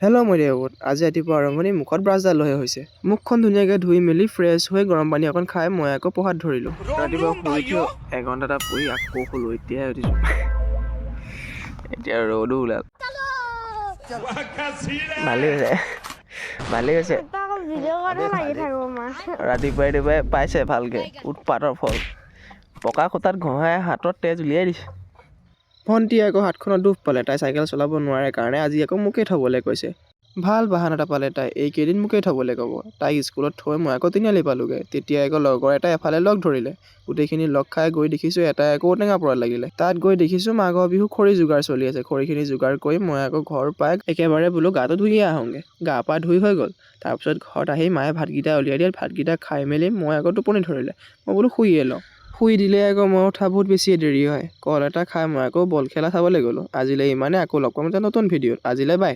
hello' মই দেৱত আজি ৰাতিপুৱা আৰম্ভণি মুখত ব্ৰাছডাল লৈ হৈছে মুখখন ধুনীয়াকৈ ধুই মেলি ফ্ৰেছ হৈ গৰম পানী অকণ খাই মই আকৌ পঢ়াত ধৰিলোঁ ৰাতিপুৱা শুই উঠি এঘণ্টা এটা পঢ়ি আকৌ শুলোঁ এতিয়াহে উঠিছোঁ এতিয়া ৰ'দো ওলাল ভালেই হৈছে ৰাতিপুৱাই পাইছে ভালকৈ উৎপাতৰ ফল পকা খুটাত ঘঁহাই হাতত তেজ উলিয়াই দিছে ভণ্টিয়ে আকৌ হাতখনত দুখ পালে তাই চাইকেল চলাব নোৱাৰে কাৰণে আজি আকৌ মোকেই থ'বলৈ কৈছে ভাল বাহান এটা পালে তাই এইকেইদিন মোকেই থ'বলৈ ক'ব তাইক স্কুলত থৈ মই আকৌ তিনিআলি পালোঁগৈ তেতিয়া আকৌ লগৰ এটাই এফালে লগ ধৰিলে গোটেইখিনি লগ খাই গৈ দেখিছোঁ এটাই আকৌ ঔটেঙা পৰাত লাগিলে তাত গৈ দেখিছোঁ মাঘৰ বিহু খৰি যোগাৰ চলি আছে খৰিখিনি যোগাৰ কৰি মই আকৌ ঘৰ পাই একেবাৰে বোলো গাটো ধুইয়ে আহোঁগৈ গা পা ধুই হৈ গ'ল তাৰপিছত ঘৰত আহি মায়ে ভাতকেইটা উলিয়াই দিয়ে ভাতকেইটা খাই মেলি মই আকৌ টোপনি ধৰিলে মই বোলো শুইয়ে লওঁ শুই দিলে আকৌ মই উঠা বহুত বেছিয়ে দেৰি হয় কল এটা খাই মই আকৌ বল খেলা চাবলৈ গ'লোঁ আজিলৈ ইমানে আকৌ লগ পাম এটা নতুন ভিডিঅ'ত আজিলৈ বাই